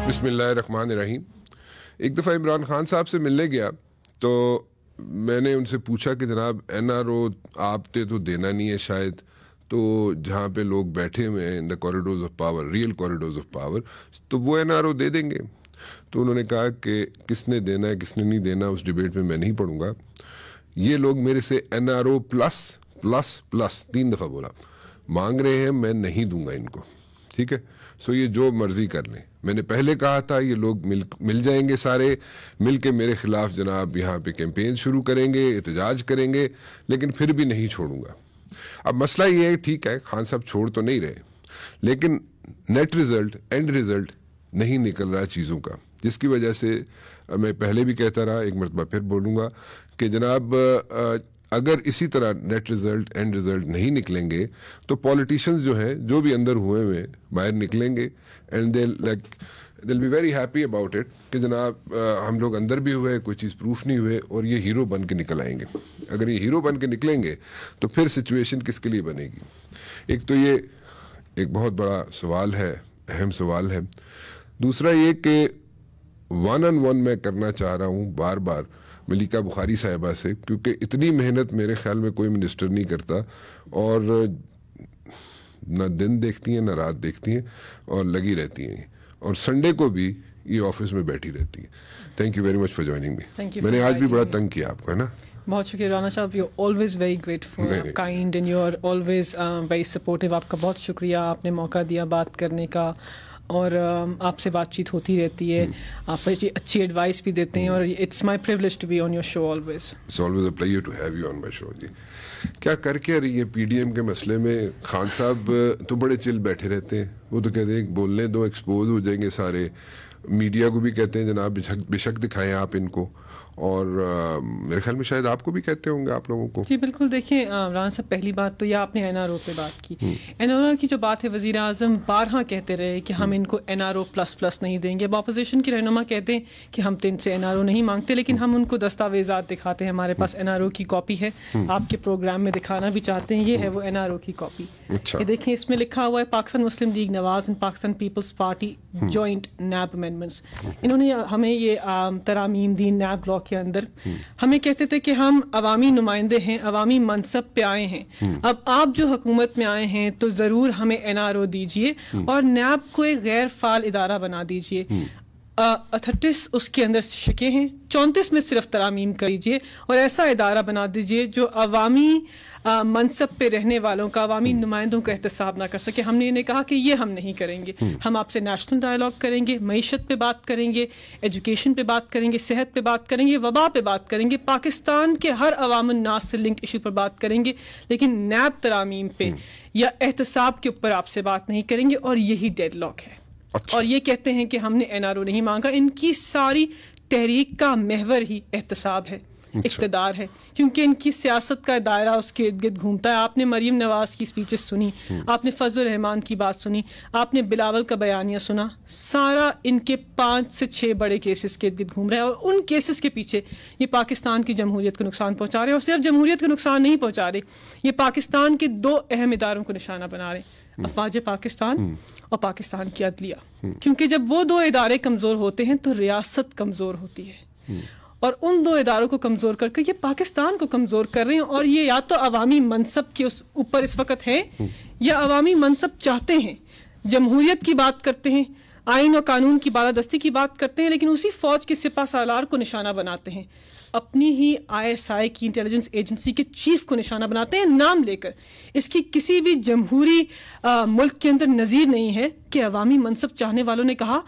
بسم اللہ الرحمن الرحیم. ایک دفعہ عمران خان صاحب سے ملنے گیا تو میں نے ان سے پوچھا کہ جناب این آر او آپ نے تو دینا نہیں ہے شاید, تو جہاں پہ لوگ بیٹھے ہوئے ہیں in the corridors of power, real corridors of power, تو وہ این آر او دے دیں گے. تو انہوں نے کہا کہ کس نے دینا ہے کس نے نہیں دینا اس ڈیبیٹ میں میں نہیں پڑھوں گا. یہ لوگ میرے سے N R O plus plus plus 3 دفعہ بولا مانگ رہے ہیں, میں نہیں دوں گا ان کو. ٹھیک ہے, سو یہ جو مرضی کر لیں. میں نے پہلے کہا تھا یہ لوگ مل جائیں گے, سارے مل کے میرے خلاف جناب یہاں پہ کیمپین شروع کریں گے, احتجاج کریں گے, لیکن پھر بھی نہیں چھوڑوں گا. اب مسئلہ یہ ہے, ٹھیک ہے خان صاحب چھوڑ تو نہیں رہے, لیکن نیٹ ریزلٹ اینڈ ریزلٹ نہیں نکل رہا چیزوں کا, جس کی وجہ سے میں پہلے بھی کہتا رہا, ایک مرتبہ پھر بولوں گا کہ جناب اگر اسی طرح نیٹ ریزلٹ اینڈ ریزلٹ نہیں نکلیں گے تو پولیٹیشنز جو ہیں جو بھی اندر ہوئے باہر نکلیں گے, and they'll be very happy about it کہ جناب ہم لوگ اندر بھی ہوئے, کوئی چیز پروف نہیں ہوئے, اور یہ ہیرو بن کے نکل آئیں گے. اگر یہ ہیرو بن کے نکلیں گے تو پھر سچویشن کس کے لیے بنے گی؟ ایک تو یہ ایک بہت بڑا سوال ہے, اہم سوال ہے. دوسرا یہ کہ 1-on-1 میں کرنا چاہ رہا ہوں بار بار ملیکہ بخاری صاحبہ سے, کیونکہ اتنی محنت میرے خیال میں کوئی منسٹر نہیں کرتا, اور نہ دن دیکھتی ہیں نہ رات دیکھتی ہیں اور لگی رہتی ہیں, اور سنڈے کو بھی یہ آفس میں بیٹھی رہتی ہیں. Thank you very much for joining me. میں نے آج بھی بڑا تنگ کیا آپ کو, ہے نا. بہت شکریہ رانا صاحب, you always very grateful, kind, and you are always very supportive. آپ کا بہت شکریہ, آپ نے موقع دیا بات کرنے کا, اور آپ سے بات چیت ہوتی رہتی ہے, آپ اچھی ایڈوائس بھی دیتے ہیں, اور it's my privilege to be on your show always. It's always a pleasure to have you on my show. جی کیا کر کے رہی ہے پی ڈی ایم کے مسئلے میں؟ خان صاحب تو بڑے چل بیٹھے رہتے ہیں, وہ تو کہتے ہیں بولنے دو, ایکسپوز ہو جائیں گے سارے. میڈیا کو بھی کہتے ہیں جناب بے شک دکھائیں آپ ان کو, اور میرے خیال میں شاید آپ کو بھی کہتے ہوں گے آپ لوگوں کو. جی بالکل. دیکھیں رانا صاحب, پہلی بات تو یہ آپ نے این آر او پہ بات کی. این آر او کی جو بات ہے, وزیر اعظم بارہا کہتے رہے کہ ہم ان کو N R O plus plus نہیں دیں گے. اب اپوزیشن کے رہنما کہتے ہیں کہ ہم تو ان سے این آر او نہیں مانگتے, لیکن ہم ان کو دستاویزات دکھاتے ہیں, ہمارے پاس این آر او کی کاپی ہے, آپ کے پروگرام میں دکھانا بھی چاہتے ہیں, یہ ہے وہ این آر او کی کاپی. یہ دیکھیں اس میں لکھا ہوا ہے Pakistan Muslim League Nawaz and Pakistan Peoples Party joint NAB amendments. انہوں نے ہمیں یہ ترامیم دی نیب لاء کے اندر. ہمیں کہتے تھے کہ ہم عوامی نمائندے ہیں, عوامی منصب پہ آئے ہیں, اب آپ جو حکومت میں آئے ہیں تو ضرور ہمیں این آر او دیجئے, اور نیب کو ایک غیر فعال ادارہ بنا دیجئے. 38 اس کے اندر شکیں ہیں, 34 میں صرف ترامیم کریجئے, اور ایسا ادارہ بنا دیجئے جو عوامی منصب پہ رہنے والوں کا, عوامی نمائندوں کا احتساب نہ کر سکے. ہم نے انہیں کہا کہ یہ ہم نہیں کریں گے, ہم آپ سے نیشنل ڈائلاگ کریں گے, معیشت پہ بات کریں گے, ایجوکیشن پہ بات کریں گے, صحت پہ بات کریں گے, وبا پہ بات کریں گے, پاکستان کے ہر عوام الناس سے لنک ایشو پر بات کریں گے, لیکن نیب ترامیم پہ یا احتساب کے اوپر آپ سے بات نہیں کریں گے. اور یہی ڈیڈ لاک ہے. اور یہ کہتے ہیں کہ ہم نے این آر او نہیں مانگا. ان کی ساری تحریک کا محور ہی احتساب ہے, اقتدار ہے, کیونکہ ان کی سیاست کا دائرہ اس کے ارد گرد گھومتا ہے. آپ نے مریم نواز کی سپیچز سنی, آپ نے فضل الرحمان کی بات سنی, آپ نے بلاول کا بیانیہ سنا, سارا ان کے 5 سے 6 بڑے کیسز کے ارد گرد گھوم رہے ہیں, اور ان کیسز کے پیچھے یہ پاکستان کی جمہوریت کو نقصان پہنچا رہے ہیں. اور صرف جمہوریت کو نقصان نہیں پہنچا رہے, یہ پاکستان کے 2 اہم اداروں کو نشانہ بنا رہے ہیں, افواج پاکستان اور پاکستان کی عدلیہ. کیونکہ جب وہ 2 ادارے کمزور ہوتے ہیں تو ریاست کمزور ہوتی ہے, اور ان 2 اداروں کو کمزور کر کے یہ پاکستان کو کمزور کر رہے ہیں. اور یہ یا تو عوامی منصب کے اوپر اس وقت ہے, یا عوامی منصب چاہتے ہیں, جمہوریت کی بات کرتے ہیں, آئین و قانون کی بالادستی کی بات کرتے ہیں, لیکن اسی فوج کے سپہ سالار کو نشانہ بناتے ہیں, اپنی ہی ISI کی انٹیلیجنس ایجنسی کے چیف کو نشانہ بناتے ہیں نام لے کر. اس کی کسی بھی جمہوری ملک کے اندر نظیر نہیں ہے کہ عوامی منصب چاہنے والوں نے کہا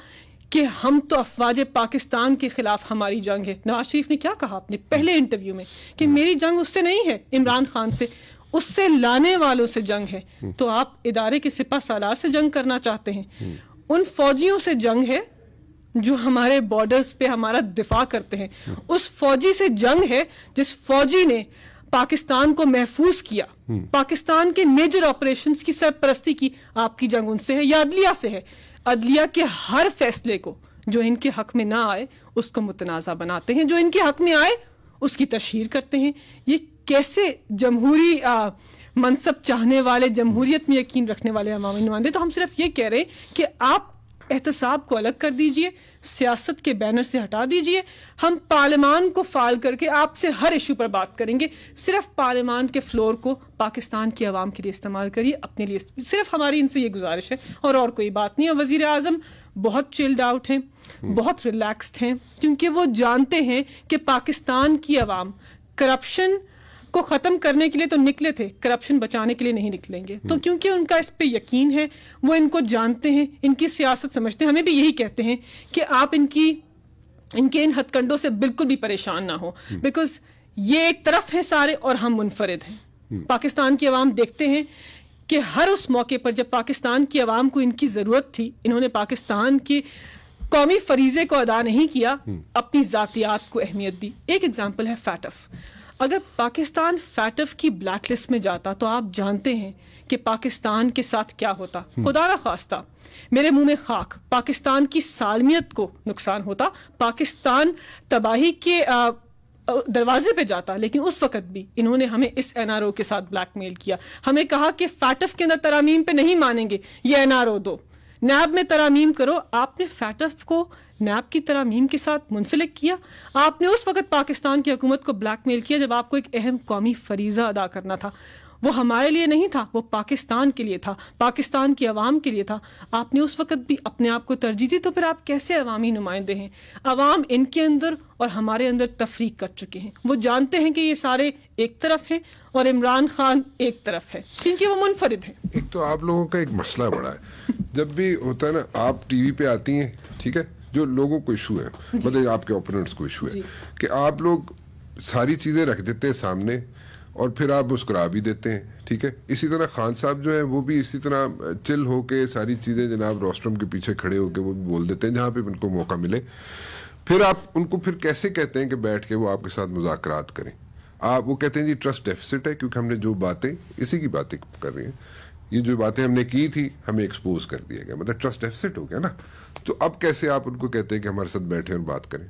کہ ہم تو افواج پاکستان کے خلاف ہماری جنگ ہے. نواز شریف نے کیا کہا اپنے پہلے انٹرویو میں کہ میری جنگ اس سے نہیں ہے, عمران خان سے, اس سے لانے والوں سے جنگ ہے. تو آپ ادارے کے سپہ سالار سے جنگ کرنا چاہتے ہیں, ان فوجیوں سے جنگ ہے جو ہمارے بارڈرز پہ ہمارا دفاع کرتے ہیں, اس فوجی سے جنگ ہے جس فوجی نے پاکستان کو محفوظ کیا, پاکستان کے میجر آپریشنز کی سرپرستی کی. آپ کی جنگ ان سے ہے یا عدلیہ سے ہے. عدلیہ کے ہر فیصلے کو جو ان کے حق میں نہ آئے اس کو متنازع بناتے ہیں, جو ان کے حق میں آئے اس کی تشہیر کرتے ہیں. یہ کیسے جمہوری منصب چاہنے والے, جمہوریت میں یقین رکھنے والے عوامی نمائندے. تو ہم صرف یہ کہہ رہے ہیں کہ آپ احتساب کو الگ کر دیجئے, سیاست کے بینر سے ہٹا دیجئے. ہم پارلیمان کو فعال کر کے آپ سے ہر ایشو پر بات کریں گے. صرف پارلیمان کے فلور کو پاکستان کی عوام کے لیے استعمال کریے, اپنے لیے. صرف ہماری ان سے یہ گزارش ہے اور کوئی بات نہیں. اور وزیر اعظم بہت چلڈ آؤٹ ہیں, بہت ریلیکسڈ ہیں, کیونکہ وہ جانتے ہیں کہ پاکستان کی عوام کرپشن کو ختم کرنے کے لیے تو نکلے تھے, کرپشن بچانے کے لیے نہیں نکلیں گے. تو کیونکہ ان کا اس پہ یقین ہے, وہ ان کو جانتے ہیں, ان کی سیاست سمجھتے ہیں. ہمیں بھی یہی کہتے ہیں کہ آپ ان کے ان ہتھ کنڈوں سے بالکل بھی پریشان نہ ہو, بیکاز یہ ایک طرف ہیں سارے اور ہم منفرد ہیں. پاکستان کی عوام دیکھتے ہیں کہ ہر اس موقع پر جب پاکستان کی عوام کو ان کی ضرورت تھی, انہوں نے پاکستان کی قومی فریضے کو ادا نہیں کیا, اپنی ذاتیات کو اہمیت دی. ایک ایگزامپل ہے فیٹف. اگر پاکستان فیٹف کی بلیک لسٹ میں جاتا تو آپ جانتے ہیں کہ پاکستان کے ساتھ کیا ہوتا. خدا نخواستہ, میرے منہ میں خاک, پاکستان کی سالمیت کو نقصان ہوتا, پاکستان تباہی کے دروازے پہ جاتا. لیکن اس وقت بھی انہوں نے ہمیں اس این آر او کے ساتھ بلیک میل کیا. ہمیں کہا کہ فیٹف کے اندر ترامیم پہ نہیں مانیں گے, یہ این آر او دو, نیب میں ترامیم کرو. آپ نے فیٹف کو نیب کی ترامیم کے ساتھ منسلک کیا. آپ نے اس وقت پاکستان کی حکومت کو بلیک میل کیا جب آپ کو ایک اہم قومی فریضہ ادا کرنا تھا. وہ ہمارے لیے نہیں تھا, وہ پاکستان کے لیے تھا, پاکستان کی عوام کے لیے تھا. آپ نے اس وقت بھی اپنے آپ کو ترجیح دی. تو پھر آپ کیسے عوامی نمائندے ہیں؟ عوام ان کے اندر اور ہمارے اندر تفریق کر چکے ہیں. وہ جانتے ہیں کہ یہ سارے ایک طرف ہیں اور عمران خان ایک طرف ہے, کیونکہ وہ منفرد ہیں. ایک تو آپ لوگوں کا ایک مسئلہ بڑا ہے, جب بھی ہوتا ہے نا, آپ ٹی وی پہ آتی ہیں, ٹھیک ہے, جو لوگوں کو ایشو ہے, مطلب آپ کے اوپوننٹس کو ایشو ہے, کہ آپ لوگ ساری چیزیں رکھ دیتے ہیں سامنے اور پھر آپ مسکرا بھی دیتے ہیں, ٹھیک ہے. اسی طرح خان صاحب جو ہیں وہ بھی اسی طرح چل ہو کے ساری چیزیں جناب روسٹرم کے پیچھے کھڑے ہو کے وہ بھی بول دیتے ہیں جہاں پہ ان کو موقع ملے. پھر آپ ان کو پھر کیسے کہتے ہیں کہ بیٹھ کے وہ آپ کے ساتھ مذاکرات کریں؟ آپ وہ کہتے ہیں جی ٹرسٹ ڈیفیسٹ ہے, کیونکہ ہم نے جو باتیں اسی کی باتیں کر رہی ہیں, یہ جو باتیں ہم نے کی تھی ہمیں ایکسپوز کر دیا گیا, مطلب ٹرسٹ ڈیفیسٹ ہو گیا نا. تو اب کیسے آپ ان کو کہتے ہیں کہ ہمارے ساتھ بیٹھیں اور بات کریں؟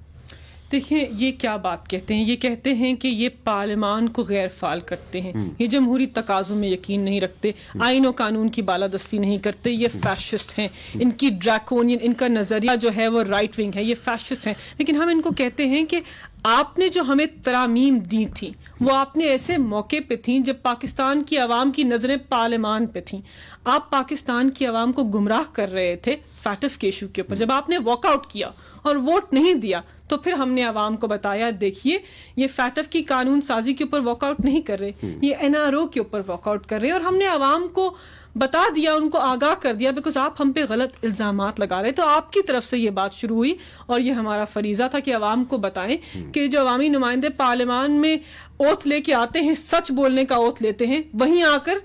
دیکھیں, یہ کیا بات کہتے ہیں, یہ کہتے ہیں کہ یہ پارلیمان کو غیر فعال کرتے ہیں, یہ جمہوری تقاضوں میں یقین نہیں رکھتے, آئین و قانون کی بالادستی نہیں کرتے, یہ فیشسٹ ہیں, ان کی ڈریکونین, ان کا نظریہ جو ہے وہ رائٹ ونگ ہے, یہ فیشسٹ ہیں. لیکن ہم ان کو کہتے ہیں کہ آپ نے جو ہمیں ترامیم دی تھی وہ آپ نے ایسے موقع پہ تھیں جب پاکستان کی عوام کی نظریں پارلیمان پہ تھیں. آپ پاکستان کی عوام کو گمراہ کر رہے تھے فیٹف کے ایشو کے اوپر. جب آپ نے واک آؤٹ کیا اور ووٹ نہیں دیا تو پھر ہم نے عوام کو بتایا, دیکھیے یہ فیٹف کی قانون سازی کے اوپر واک آؤٹ نہیں کر رہے, یہ این آر او کے اوپر واک آؤٹ کر رہے. اور ہم نے عوام کو بتا دیا, ان کو آگاہ کر دیا, بیکاز آپ ہم پہ غلط الزامات لگا رہے. تو آپ کی طرف سے یہ بات شروع ہوئی اور یہ ہمارا فریضہ تھا کہ عوام کو بتائیں کہ جو عوامی نمائندے پارلیمان میں اوتھ لے کے آتے ہیں, سچ بولنے کا اوتھ لیتے ہیں, وہیں آ کر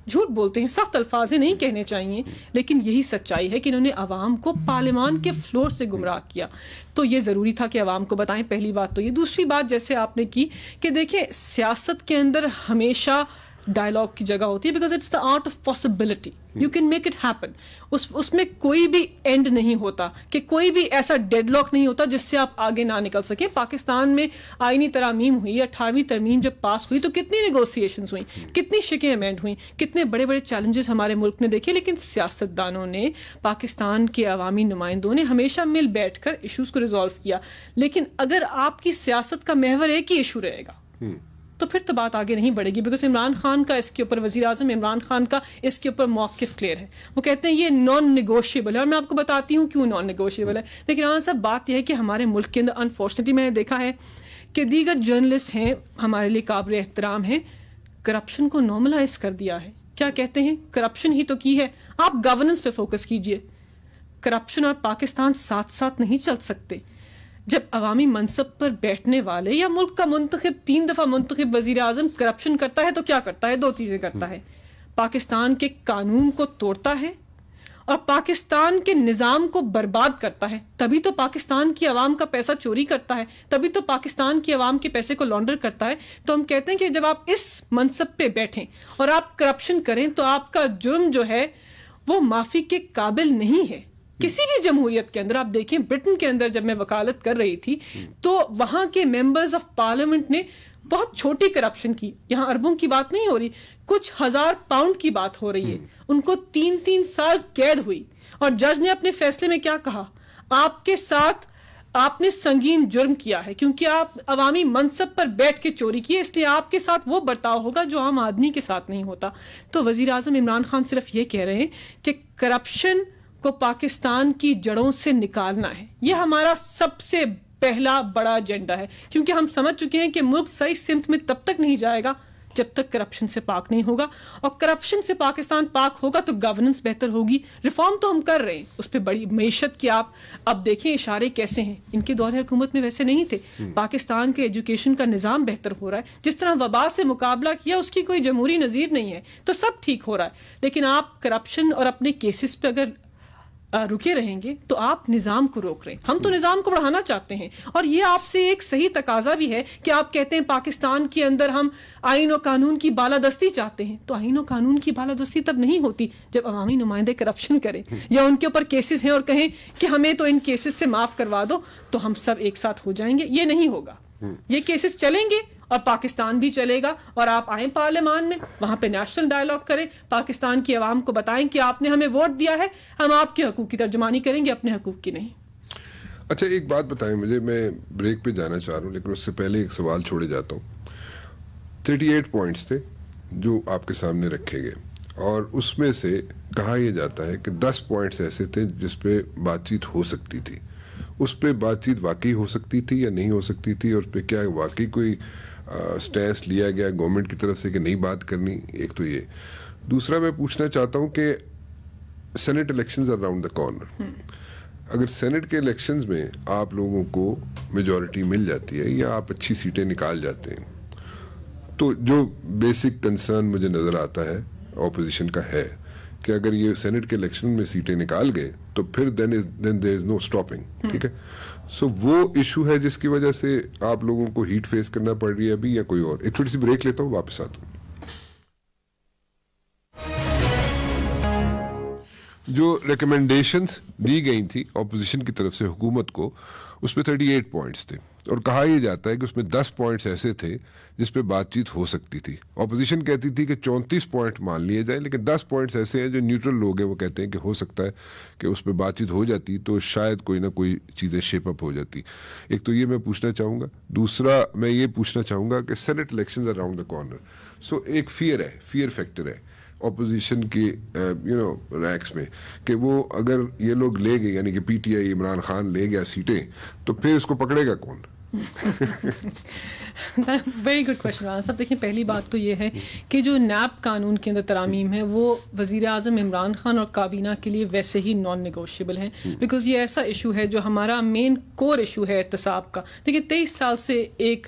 جھوٹ بولتے ہیں. سخت الفاظ نہیں کہنے چاہیے, لیکن یہی سچائی ہے کہ انہوں نے عوام کو پارلیمان کے فلور سے گمراہ کیا. تو یہ ضروری تھا کہ عوام کو بتائیں. پہلی بات تو یہ. دوسری بات جیسے آپ نے کی کہ دیکھیں, سیاست کے اندر ہمیشہ ڈائلاگ کی جگہ ہوتی ہے, because it's the art of possibility, you can make it happen. اس میں کوئی بھی اینڈ نہیں ہوتا, کہ کوئی بھی ایسا ڈیڈ لاک نہیں ہوتا جس سے آپ آگے نہ نکل سکیں. پاکستان میں آئینی ترامیم ہوئی, 18ویں ترمیم جب پاس ہوئی تو کتنی نیگوسیشنز ہوئیں, کتنی شکیں امینڈ ہوئیں, کتنے بڑے بڑے چیلنجز ہمارے ملک نے دیکھے. لیکن سیاستدانوں نے, پاکستان کے عوامی نمائندوں نے ہمیشہ مل بیٹھ کر ایشوز کو ریزالو کیا. لیکن اگر آپ کی سیاست کا محور ایک ہی ایشو رہے گا تو پھر تو بات آگے نہیں بڑھے گی. بیکاز عمران خان کا اس کے اوپر, وزیر اعظم عمران خان کا اس کے اوپر موقف کلیئر ہے. وہ کہتے ہیں یہ نان نیگوشیبل ہے, اور میں آپ کو بتاتی ہوں کیوں نان نیگوشیبل ہے. لیکن عمران صاحب, بات یہ ہے کہ ہمارے ملک کے اندر انفارچونیٹلی میں نے دیکھا ہے کہ دیگر جرنلسٹ ہیں ہمارے لیے قابل احترام ہیں, کرپشن کو نارملائز کر دیا ہے. کیا کہتے ہیں, کرپشن ہی تو کی ہے, آپ گورننس پہ فوکس کیجئے. کرپشن اور پاکستان ساتھ ساتھ نہیں چل سکتے. جب عوامی منصب پر بیٹھنے والے یا ملک کا منتخب 3 دفعہ منتخب وزیر اعظم کرپشن کرتا ہے تو کیا کرتا ہے؟ 2 چیزیں کرتا ہے. پاکستان کے قانون کو توڑتا ہے اور پاکستان کے نظام کو برباد کرتا ہے. تبھی تو پاکستان کی عوام کا پیسہ چوری کرتا ہے, تبھی تو پاکستان کی عوام کے پیسے کو لانڈر کرتا ہے. تو ہم کہتے ہیں کہ جب آپ اس منصب پہ بیٹھیں اور آپ کرپشن کریں تو آپ کا جرم جو ہے وہ معافی کے قابل نہیں ہے. کسی بھی جمہوریت کے اندر آپ دیکھیں, برٹن کے اندر جب میں وکالت کر رہی تھی تو وہاں کے ممبرز آف پارلیمنٹ نے بہت چھوٹی کرپشن کی, یہاں اربوں کی بات نہیں ہو رہی, کچھ 1000 پاؤنڈ کی بات ہو رہی ہے, ان کو 3 سال قید ہوئی اور جج نے اپنے فیصلے میں کیا کہا؟ آپ کے ساتھ آپ نے سنگین جرم کیا ہے کیونکہ آپ عوامی منصب پر بیٹھ کے چوری کی ہے، اس لیے آپ کے ساتھ وہ برتاؤ ہوگا جو عام آدمی کے ساتھ نہیں ہوتا. تو وزیر اعظم عمران خان صرف یہ کہہ رہے ہیں کہ کرپشن کو پاکستان کی جڑوں سے نکالنا ہے. یہ ہمارا سب سے پہلا بڑا ایجنڈا ہے کیونکہ ہم سمجھ چکے ہیں کہ ملک صحیح سمت میں تب تک نہیں جائے گا جب تک کرپشن سے پاک نہیں ہوگا، اور کرپشن سے پاکستان پاک ہوگا تو گورننس بہتر ہوگی. ریفارم تو ہم کر رہے ہیں، اس پہ بڑی معیشت کی آپ اب دیکھیں اشارے کیسے ہیں، ان کے دور حکومت میں ویسے نہیں تھے. پاکستان کے ایجوکیشن کا نظام بہتر ہو رہا ہے، جس طرح وبا سے مقابلہ کیا اس کی کوئی جمہوری نظیر نہیں ہے، تو سب ٹھیک ہو رہا ہے. لیکن آپ کرپشن اور اپنے کیسز پہ اگر رکے رہیں گے تو آپ نظام کو روک رہے ہیں. ہم تو نظام کو بڑھانا چاہتے ہیں، اور یہ آپ سے ایک صحیح تقاضا بھی ہے کہ آپ کہتے ہیں پاکستان کے اندر ہم آئین و قانون کی بالادستی چاہتے ہیں. تو آئین و قانون کی بالادستی تب نہیں ہوتی جب عوامی نمائندے کرپشن کریں یا ان کے اوپر کیسز ہیں اور کہیں کہ ہمیں تو ان کیسز سے معاف کروا دو تو ہم سب ایک ساتھ ہو جائیں گے. یہ نہیں ہوگا. یہ کیسز چلیں گے اور پاکستان بھی چلے گا، اور آپ آئیں پارلیمان میں، وہاں پہ نیشنل ڈائیلاگ کریں، پاکستان کی عوام کو بتائیں کہ آپ نے ہمیں ووٹ دیا ہے، ہم آپ کے حقوق کی ترجمانی کریں گے، اپنے حقوق کی نہیں. اچھا ایک بات بتائیں مجھے، میں بریک پہ جانا چاہ رہا ہوں لیکن اس سے پہلے ایک سوال چھوڑے جاتا ہوں. 38 پوائنٹس تھے جو آپ کے سامنے رکھے گئے، اور اس میں سے کہا یہ جاتا ہے کہ 10 پوائنٹس ایسے تھے جس پہ بات چیت ہو سکتی تھی. اس پہ بات چیت واقعی ہو سکتی تھی یا نہیں ہو سکتی تھی، اور اس پہ کیا واقعی کوئی سٹینس لیا گیا گورنمنٹ کی طرف سے کہ نہیں بات کرنی؟ ایک تو یہ. دوسرا میں پوچھنا چاہتا ہوں کہ senate elections around the corner, اگر سینٹ کے الیکشنز میں آپ لوگوں کو میجورٹی مل جاتی ہے یا آپ اچھی سیٹیں نکال جاتے ہیں، تو جو بیسک کنسرن مجھے نظر آتا ہے اپوزیشن کا ہے کہ اگر یہ سینٹ کے الیکشن میں سیٹیں نکال گئے تو پھر دین دیر از نو اسٹاپنگ. ٹھیک ہے، سو وہ ایشو ہے جس کی وجہ سے آپ لوگوں کو ہیٹ فیس کرنا پڑ رہی ہے ابھی، یا کوئی اور؟ ایک چھوٹی سی بریک لیتا ہوں، واپس آتا ہوں. جو ریکمنڈیشنز دی گئی تھی اپوزیشن کی طرف سے حکومت کو، اس پہ 38 پوائنٹس تھے، اور کہا یہ جاتا ہے کہ اس میں 10 پوائنٹس ایسے تھے جس پہ بات چیت ہو سکتی تھی. اپوزیشن کہتی تھی کہ 34 پوائنٹ مان لیے جائیں، لیکن 10 پوائنٹس ایسے ہیں جو نیوٹرل لوگ ہیں وہ کہتے ہیں کہ ہو سکتا ہے کہ اس پہ بات چیت ہو جاتی تو شاید کوئی نہ کوئی چیزیں شیپ اپ ہو جاتی. ایک تو یہ میں پوچھنا چاہوں گا. دوسرا میں یہ پوچھنا چاہوں گا کہ senate elections around the corner, so ایک فیئر ہے، فیئر فیکٹر ہے اپوزیشن کی ریکس میں کہ وہ اگر یہ لوگ لے گئے، یعنی کہ P T I Imran Khan لے گیا سیٹیں، تو پھر اس کو پکڑے گا کون؟ ویری گڈ کوشچن رانا صاحب. دیکھیں پہلی بات تو یہ ہے کہ جو نیب قانون کے اندر ترامیم ہے وہ وزیر اعظم عمران خان اور کابینہ کے لیے ویسے ہی نان نیگوشیبل ہیں، بیکاز یہ ایسا ایشو ہے جو ہمارا مین کور ایشو ہے احتساب کا. دیکھیں 23 سال سے ایک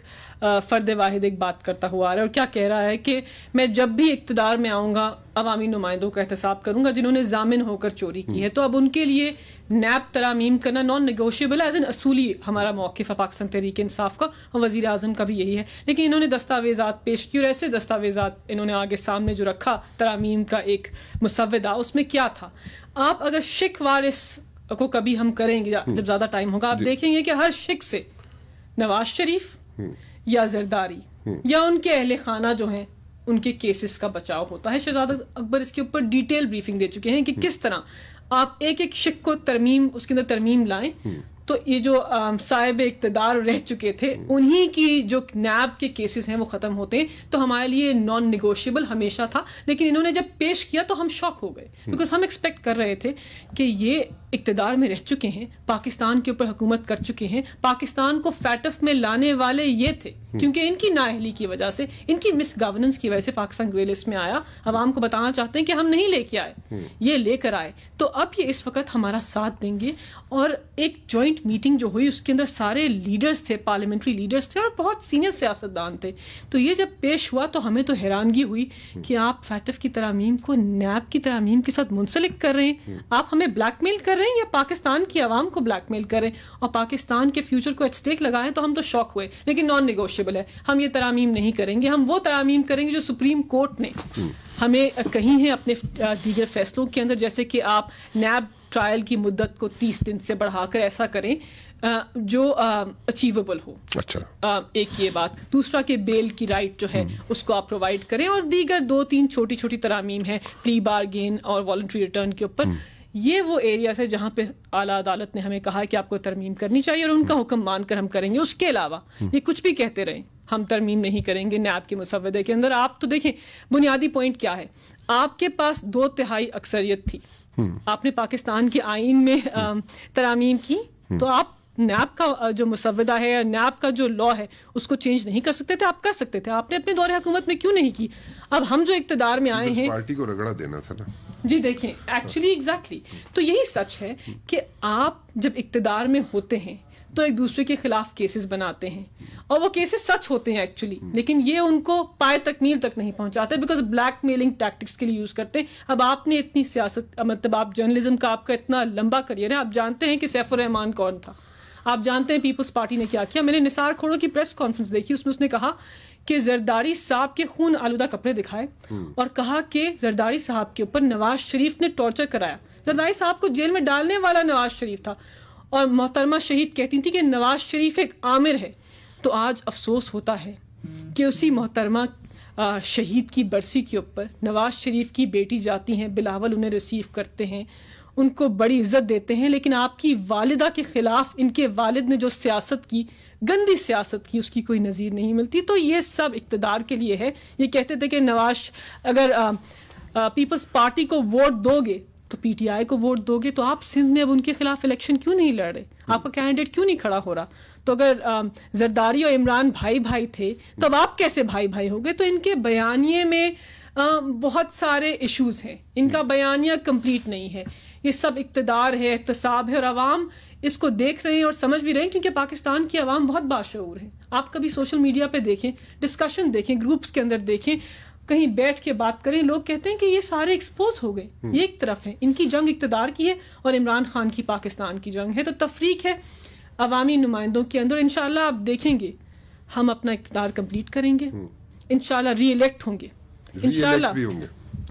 فرد واحد ایک بات کرتا ہوا آ رہا ہے اور کیا کہہ رہا ہے کہ میں جب بھی اقتدار میں آؤں گا عوامی نمائندوں کا احتساب کروں گا جنہوں نے ضامن ہو کر چوری کی ہے. تو اب ان کے لیے نیب ترامیم کرنا نان نیگوشیبل ایز این اصولی ہمارا موقف ہے پاکستان تحریک انصاف کا، اور وزیر اعظم کا بھی یہی ہے. لیکن انہوں نے دستاویزات پیش کی، اور ایسے دستاویزات انہوں نے آگے سامنے جو رکھا ترامیم کا ایک مسودہ، اس میں کیا تھا. آپ اگر شک وارث کو کبھی ہم کریں گے جب زیادہ ٹائم ہوگا، آپ دیکھیں گے کہ ہر شک سے نواز شریف یا زرداری یا ان کے اہل خانہ جو ہیں ان کے کیسز کا بچاؤ ہوتا ہے. شہزادہ اکبر اس کے اوپر ڈیٹیل بریفنگ دے چکے ہیں کہ کس طرح آپ ایک ایک شک کو ترمیم، اس کے اندر ترمیم لائیں. تو یہ جو صاحب اقتدار رہ چکے تھے انہی کی جو نیب کے کیسز ہیں وہ ختم ہوتے ہیں. تو ہمارے لیے نان نیگوشیبل ہمیشہ تھا، لیکن انہوں نے جب پیش کیا تو ہم شاک ہو گئے، بیکاز ہم ایکسپیکٹ کر رہے تھے کہ یہ اقتدار میں رہ چکے ہیں، پاکستان کے اوپر حکومت کر چکے ہیں، پاکستان کو فیٹف میں لانے والے یہ تھے، کیونکہ ان کی نااہلی کی وجہ سے، ان کی مس گورننس کی وجہ سے پاکستان گرے لسٹ میں آیا. عوام کو بتانا چاہتے ہیں کہ ہم نہیں لے کے آئے، یہ لے کر آئے. تو اب یہ اس وقت ہمارا ساتھ دیں گے. اور ایک جوائنٹ میٹنگ جو ہوئی اس کے اندر سارے لیڈرز تھے، پارلیمنٹری لیڈرز تھے اور بہت سینئر سیاستدان تھے. تو یہ جب پیش ہوا تو ہمیں تو حیرانگی ہوئی کہ آپ فیٹف کی ترامیم کو نیب کی ترامیم کے ساتھ منسلک کر رہے ہیں، آپ ہمیں بلیک میل کر رہے ہیں یا پاکستان کی عوام کو بلیک میل کر رہے ہیں اور پاکستان کے فیوچر کو ایٹ اسٹیک لگائیں. تو ہم تو شوق ہوئے، لیکن نان نیگوشیبل ہے. ہم یہ ترامیم نہیں کریں گے، ہم وہ ترامیم کریں گے جو سپریم کورٹ نے ہمیں کہیں ہیں اپنے دیگر فیصلوں کے اندر، جیسے کہ آپ نیب ٹرائل کی مدت کو 30 دن سے بڑھا کر ایسا کریں جو اچیویبل ہو. اچھا، ایک یہ بات. دوسرا کہ بیل کی رائٹ جو ہے اس کو آپ پرووائڈ کریں، اور دیگر 2-3 چھوٹی چھوٹی ترامیم ہیں پلی بارگین اور والنٹری ریٹرن کے اوپر. یہ وہ ایریاز ہے جہاں پہ اعلیٰ عدالت نے ہمیں کہا کہ آپ کو ترمیم کرنی چاہیے اور ان کا حکم مان کر ہم کریں گے. اس کے علاوہ یہ کچھ بھی کہتے رہیں ہم ترمیم نہیں کریں گے نیب کے مسودے کے اندر. آپ تو دیکھیں بنیادی پوائنٹ کیا ہے, آپ کے پاس 2/3 اکثریت تھی, آپ نے پاکستان کے آئین میں ترامیم کی, تو آپ نیب کا جو مسودہ ہے یا نیب کا جو لا ہے اس کو چینج نہیں کر سکتے تھے. آپ کر سکتے تھے, آپ نے اپنے دور حکومت میں کیوں نہیں کی؟ اب ہم جو اقتدار میں آئے ہیں, پارٹی کو رگڑا دینا تھا نا. جی دیکھیں ایکچولی ایگزیکٹلی تو یہی سچ ہے کہ آپ جب اقتدار میں ہوتے ہیں تو ایک دوسرے کے خلاف کیسز بناتے ہیں اور وہ کیسز سچ ہوتے ہیں ایکچولی, لیکن یہ ان کو پائے تکمیل تک نہیں پہنچاتے بیکاز بلیک میلنگ ٹیکٹکس کے لیے یوز کرتے ہیں. اب آپ نے اتنی سیاست, مطلب آپ جرنلزم کا آپ کا اتنا لمبا کریئر ہے, آپ جانتے ہیں کہ سیف الرحمان کون تھا, آپ جانتے ہیں پیپلز پارٹی نے کیا کیا. میں نے نثار کھوڑو کی پریس کانفرنس دیکھی, اس میں اس نے کہا کہ زرداری صاحب کے خون آلودہ کپڑے دکھائے اور کہا کہ زرداری صاحب کے اوپر نواز شریف نے ٹارچر کرایا. زرداری صاحب کو جیل میں ڈالنے والا نواز شریف تھا اور محترمہ شہید کہتی تھی کہ نواز شریف ایک آمر ہے. تو آج افسوس ہوتا ہے کہ اسی محترمہ شہید کی برسی کے اوپر نواز شریف کی بیٹی جاتی ہیں, بلاول انہیں ریسیو کرتے ہیں, ان کو بڑی عزت دیتے ہیں, لیکن آپ کی والدہ کے خلاف ان کے والد نے جو سیاست کی, گندی سیاست کی, اس کی کوئی نظیر نہیں ملتی. تو یہ سب اقتدار کے لیے ہے. یہ کہتے تھے کہ نواز اگر پیپلز پارٹی کو ووٹ دو گے تو پی ٹی آئی کو ووٹ دو گے, تو آپ سندھ میں اب ان کے خلاف الیکشن کیوں نہیں لڑ رہے, آپ کا کینڈیڈیٹ کیوں نہیں کھڑا ہو رہا؟ تو اگر زرداری اور عمران بھائی تھے تو اب آپ کیسے بھائی ہو گئے؟ تو ان کے بیانیے میں بہت سارے ایشوز ہیں, ان کا بیانیہ کمپلیٹ نہیں ہے. یہ سب اقتدار ہے, احتساب ہے, اور عوام اس کو دیکھ رہے ہیں اور سمجھ بھی رہے ہیں کیونکہ پاکستان کی عوام بہت باشعور ہے. آپ کبھی سوشل میڈیا پہ دیکھیں, ڈسکشن دیکھیں, گروپس کے اندر دیکھیں, کہیں بیٹھ کے بات کریں, لوگ کہتے ہیں کہ یہ سارے ایکسپوز ہو گئے. یہ ایک طرف ہے, ان کی جنگ اقتدار کی ہے اور عمران خان کی پاکستان کی جنگ ہے. تو تفریق ہے عوامی نمائندوں کے اندر. انشاءاللہ آپ دیکھیں گے ہم اپنا اقتدار کمپلیٹ کریں گے, انشاءاللہ ری الیکٹ ہوں گے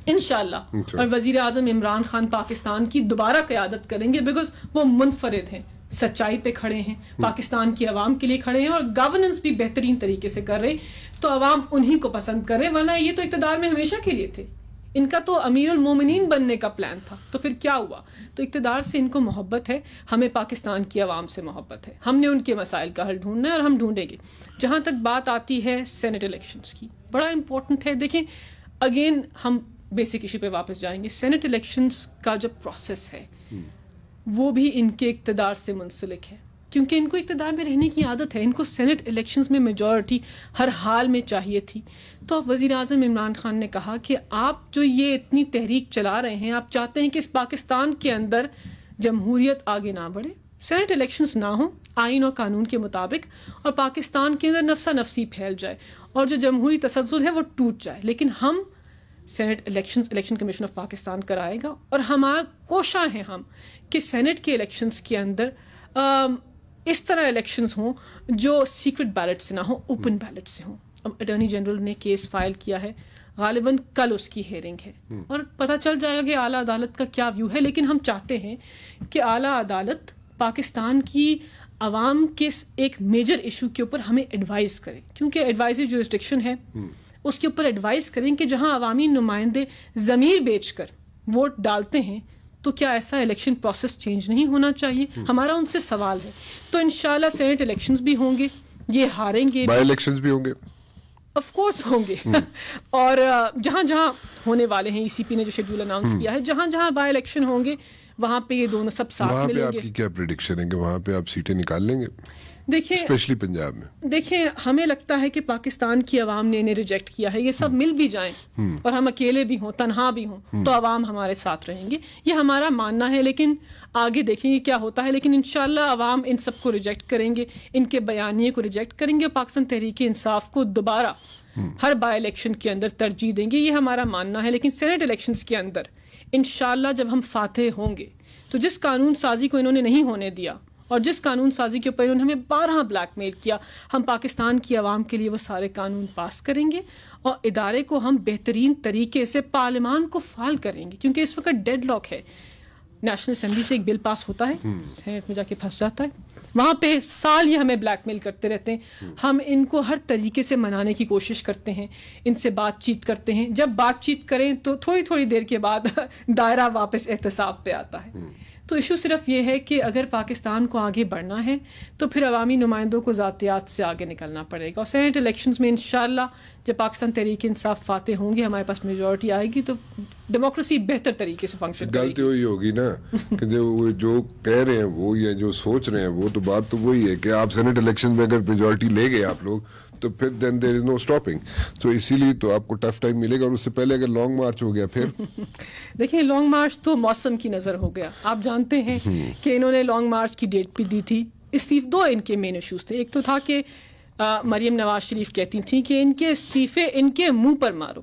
انشاءاللہ, اور وزیر اعظم عمران خان پاکستان کی دوبارہ قیادت کریں گے بیکاز وہ منفرد ہیں, سچائی پہ کھڑے ہیں, پاکستان کی عوام کے لیے کھڑے ہیں اور گورننس بھی بہترین طریقے سے کر رہے ہیں. تو عوام انہی کو پسند کر رہے, ورنہ یہ تو اقتدار میں ہمیشہ کے لیے تھے, ان کا تو امیر المومنین بننے کا پلان تھا. تو پھر کیا ہوا؟ تو اقتدار سے ان کو محبت ہے, ہمیں پاکستان کی عوام سے محبت ہے, ہم نے ان کے مسائل کا حل ڈھونڈنا ہے اور ہم ڈھونڈیں گے. جہاں تک بات آتی ہے سینٹ الیکشنز کی, بڑا امپورٹنٹ ہے. دیکھیں اگین ہم بیسک ایشو پہ واپس جائیں گے. سینٹ الیکشنز کا جو پروسیس ہے وہ بھی ان کے اقتدار سے منسلک ہے, کیونکہ ان کو اقتدار میں رہنے کی عادت ہے. ان کو سینٹ الیکشنز میں میجورٹی ہر حال میں چاہیے تھی. تو وزیر اعظم عمران خان نے کہا کہ آپ جو یہ اتنی تحریک چلا رہے ہیں, آپ چاہتے ہیں کہ اس پاکستان کے اندر جمہوریت آگے نہ بڑھے, سینٹ الیکشنز نہ ہوں آئین اور قانون کے مطابق, اور پاکستان کے اندر نفسا نفسی پھیل جائے اور جو جمہوری تسلسل ہے وہ ٹوٹ جائے. لیکن ہم Saint election commission of Pakistan کرائے گا, اور ہمارا کوشاں ہیں ہم کہ سینٹ کے الیکشنز کے اندر اس طرح الیکشنز ہوں جو سیکرٹ بیلٹ سے نہ ہوں, اوپن بیلٹ سے ہوں. اب اٹارنی جنرل نے کیس فائل کیا ہے, غالباً کل اس کی ہیئرنگ ہے اور پتہ چل جائے گا کہ اعلیٰ عدالت کا کیا ویو ہے. لیکن ہم چاہتے ہیں کہ اعلیٰ عدالت پاکستان کی عوام کے ایک میجر ایشو کے اوپر ہمیں ایڈوائز کرے, کیونکہ ایڈوائزری جورسڈکشن ہے, اس کے اوپر ایڈوائز کریں کہ جہاں عوامی نمائندے ضمیر بیچ کر ووٹ ڈالتے ہیں تو کیا ایسا الیکشن پروسیس چینج نہیں ہونا چاہیے. ہمارا ان سے سوال ہے. تو انشاءاللہ سینٹ الیکشنز بھی ہوں گے, یہ ہاریں گے, بائی الیکشنز بھی ہوں گے, آف کورس ہوں گے. اور جہاں جہاں ہونے والے ہیں, ای سی پی نے جو شیڈول اناؤنس کیا ہے, جہاں جہاں بائی الیکشن ہوں گے وہاں پہ یہ دونوں سب ساتھ ملیں گے. وہاں پہ آپ کی کیا پریڈکشن ہے کہ وہاں پہ آپ سیٹیں نکال لیں گے؟ دیکھیں اسپیشلی پنجاب میں, دیکھیں ہمیں لگتا ہے کہ پاکستان کی عوام نے انہیں ریجیکٹ کیا ہے. یہ سب مل بھی جائیں اور ہم اکیلے بھی ہوں, تنہا بھی ہوں, تو عوام ہمارے ساتھ رہیں گے, یہ ہمارا ماننا ہے. لیکن آگے دیکھیں گے کیا ہوتا ہے. لیکن انشاءاللہ عوام ان سب کو ریجیکٹ کریں گے, ان کے بیانیے کو ریجیکٹ کریں گے, اور پاکستان تحریک انصاف کو دوبارہ ہر بائی الیکشن کے اندر ترجیح دیں گے, یہ ہمارا ماننا ہے. لیکن سینٹ الیکشنز کے اندر انشاءاللہ جب ہم فاتح ہوں گے تو جس قانون سازی کو انہوں نے نہیں ہونے دیا اور جس قانون سازی کے اوپر انہوں نے ہمیں 12 بلیک میل کیا, ہم پاکستان کی عوام کے لیے وہ سارے قانون پاس کریں گے اور ادارے کو ہم بہترین طریقے سے پارلیمان کو فعال کریں گے. کیونکہ اس وقت ڈیڈ لاک ہے, نیشنل اسمبلی سے ایک بل پاس ہوتا ہے, سینٹ میں جا کے پھنس جاتا ہے, وہاں پہ سال یہ ہمیں بلیک میل کرتے رہتے ہیں. ہم ان کو ہر طریقے سے منانے کی کوشش کرتے ہیں, ان سے بات چیت کرتے ہیں. جب بات چیت کریں تو تھوڑی تھوڑی دیر کے بعد دائرہ واپس احتساب پہ آتا ہے. تو ایشو صرف یہ ہے کہ اگر پاکستان کو آگے بڑھنا ہے تو پھر عوامی نمائندوں کو ذاتیات سے آگے نکلنا پڑے گا. اور سینٹ الیکشنز میں انشاءاللہ جب پاکستان تحریک انصاف فاتح ہوں گی, ہمارے پاس میجورٹی آئے گی, تو ڈیموکریسی بہتر طریقے سے فنکشن کرے گی. غلطی وہی ہوگی نا کہ جو کہہ رہے ہیں وہ یا جو سوچ رہے ہیں وہ, تو بات تو وہی ہے کہ آپ سینٹ الیکشن میں اگر میجورٹی لے گئے آپ لوگ تو پھر دین دیر از نو اسٹاپنگ. تو اسی لیے تو آپ کو ٹف ٹائم ملے گا. اور اس سے پہلے اگر لانگ مارچ ہو گیا پھر دیکھیں لانگ مارچ تو موسم کی نظر ہو گیا. آپ جانتے ہیں کہ انہوں نے لانگ مارچ کی ڈیٹ بھی دی تھی. دو ان کے مین ایشوز تھے. ایک تو تھا کہ مریم نواز شریف کہتی تھیں کہ ان کے استعفے ان کے منہ پر مارو,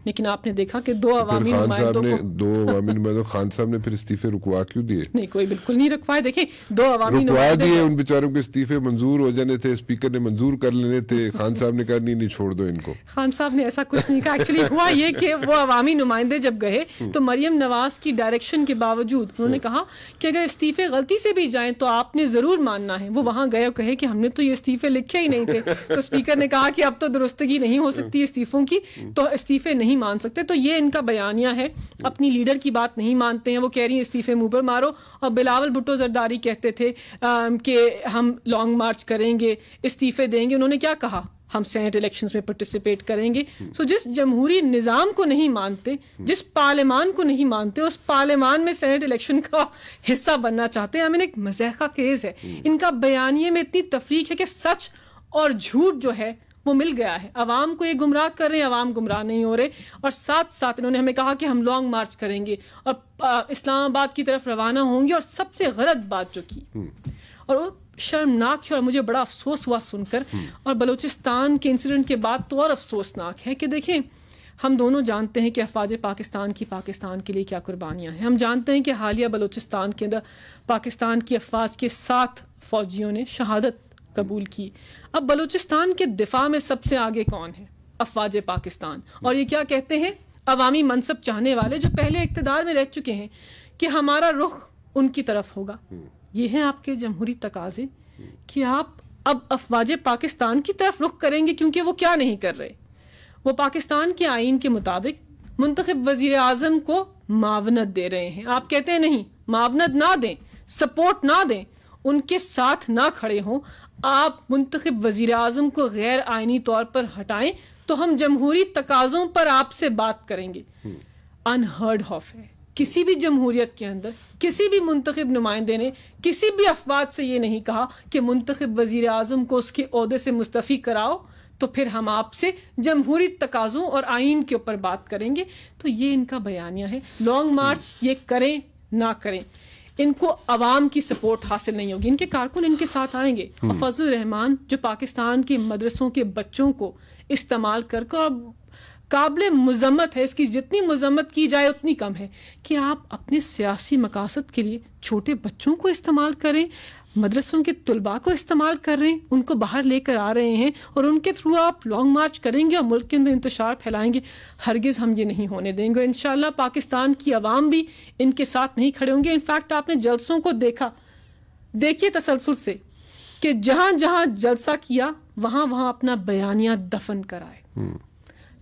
لیکن آپ نے دیکھا کہ دو عوامی نمائندوں خان صاحب نے پھر استعفے رکوا کیوں دیے؟ نہیں, کوئی بالکل نہیں رکوائے. دیکھیں دو عوامی رکوا دیے, ان بیچاروں کے استعفے منظور ہو جانے تھے, اسپیکر نے منظور کر لینے تھے, خان صاحب نے کہا نہیں چھوڑ دو ان کو. خان صاحب نے ایسا کچھ نہیں کہا. ایکچولی ہوا یہ کہ وہ عوامی نمائندے جب گئے تو مریم نواز کی ڈائریکشن کے باوجود انہوں نے کہا کہ اگر استعفے غلطی سے بھی جائیں تو آپ نے ضرور ماننا ہے. وہ وہاں گئے اور کہے کہ ہم نے تو یہ استعفے لکھے ہی نہیں تھے. تو اسپیکر نے کہا کہ اب تو درستگی نہیں ہو سکتی استعفوں کی, تو استعفے نہیں مان سکتے. تو یہ ان کا بیانیہ ہے, اپنی لیڈر کی بات نہیں مانتے ہیں. وہ کہہ رہی ہیں استعفے منہ پر مارو. اور بلاول بھٹو زرداری کہتے تھے کہ ہم لانگ مارچ کریں گے, استعفے دیں گے. انہوں نے کیا کہا؟ ہم سینٹ الیکشنز میں پارٹیسپیٹ کریں گے. سو جس جمہوری نظام کو نہیں مانتے, جس پارلیمان کو نہیں مانتے, اس پارلیمان میں سینٹ الیکشن کا حصہ بننا چاہتے ہیں. ایک مزاح کا کیس ہے. ان کا بیانیے میں اتنی تفریق ہے کہ سچ اور جھوٹ جو ہے وہ مل گیا ہے. عوام کو یہ گمراہ کر رہے ہیں, عوام گمراہ نہیں ہو رہے. اور ساتھ ساتھ انہوں نے ہمیں کہا کہ ہم لانگ مارچ کریں گے اور اسلام آباد کی طرف روانہ ہوں گے. اور سب سے غلط بات جو کی اور وہ شرمناک ہے اور مجھے بڑا افسوس ہوا سن کر, اور بلوچستان کے انسیڈنٹ کے بعد تو اور افسوسناک ہے کہ دیکھیں ہم دونوں جانتے ہیں کہ افواج پاکستان کی پاکستان کے لیے کیا قربانیاں ہیں. ہم جانتے ہیں کہ حالیہ بلوچستان کے اندر پاکستان کی افواج کے 7 فوجیوں نے شہادت قبول کی. اب بلوچستان کے دفاع میں سب سے آگے کون ہے؟ افواج پاکستان. اور یہ کیا کہتے ہیں عوامی منصب چاہنے والے جو پہلے اقتدار میں رہ چکے ہیں کہ ہمارا رخ ان کی طرف ہوگا. یہ ہیں آپ کے جمہوری تقاضے کہ آپ اب افواج پاکستان کی طرف رخ کریں گے, کیونکہ وہ کیا نہیں کر رہے, وہ پاکستان کے آئین کے مطابق منتخب وزیر اعظم کو معاونت دے رہے ہیں. آپ کہتے ہیں نہیں, معاونت نہ دیں, سپورٹ نہ دیں, ان کے ساتھ نہ کھڑے ہوں, آپ منتخب وزیر اعظم کو غیر آئینی طور پر ہٹائیں تو ہم جمہوری تقاضوں پر آپ سے بات کریں گے. انہرڈ آف ہے. کسی بھی جمہوریت کے اندر کسی بھی منتخب نمائندے نے کسی بھی افواج سے یہ نہیں کہا کہ منتخب وزیر اعظم کو اس کے عہدے سے مستعفی کراؤ تو پھر ہم آپ سے جمہوری تقاضوں اور آئین کے اوپر بات کریں گے. تو یہ ان کا بیانیہ ہے. لانگ مارچ یہ کریں نہ کریں, ان کو عوام کی سپورٹ حاصل نہیں ہوگی. ان کے کارکن ان کے ساتھ آئیں گے. اور فضل الرحمان جو پاکستان کے مدرسوں کے بچوں کو استعمال کر کے, اور قابل مذمت ہے, اس کی جتنی مذمت کی جائے اتنی کم ہے, کہ آپ اپنے سیاسی مقاصد کے لیے چھوٹے بچوں کو استعمال کریں, مدرسوں کے طلباء کو استعمال کر رہے ہیں, ان کو باہر لے کر آ رہے ہیں, اور ان کے تھرو آپ لانگ مارچ کریں گے اور ملک کے اندر انتشار پھیلائیں گے. ہرگز ہم یہ نہیں ہونے دیں گے. انشاءاللہ پاکستان کی عوام بھی ان کے ساتھ نہیں کھڑے ہوں گے. انفیکٹ آپ نے جلسوں کو دیکھیے تسلسل سے, کہ جہاں جہاں جلسہ کیا وہاں وہاں اپنا بیانیہ دفن کرائے.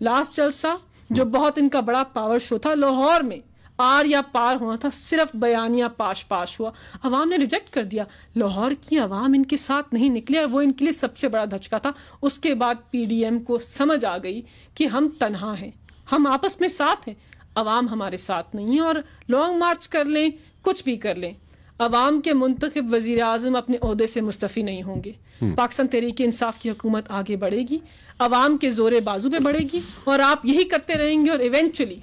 لاسٹ جلسہ جو بہت ان کا بڑا پاور شو تھا, لاہور میں آر یا پار ہونا تھا, صرف بیانیہ پاش ہوا, عوام نے ریجیکٹ کر دیا. لاہور کی عوام ان کے ساتھ نہیں نکلے, اور وہ ان کے لیے سب سے بڑا دھچکا تھا. اس کے بعد پی ڈی ایم کو سمجھ آ گئی کہ ہم تنہا ہیں, ہم آپس میں ساتھ ہیں, عوام ہمارے ساتھ نہیں ہے. اور لانگ مارچ کر لیں, کچھ بھی کر لیں, عوام کے منتخب وزیر اعظم اپنے عہدے سے مستعفی نہیں ہوں گے. پاکستان تحریک انصاف کی حکومت آگے بڑھے گی, عوام کے زور بازو پہ بڑھے گی, اور آپ یہی کرتے رہیں گے. اور ایونچولی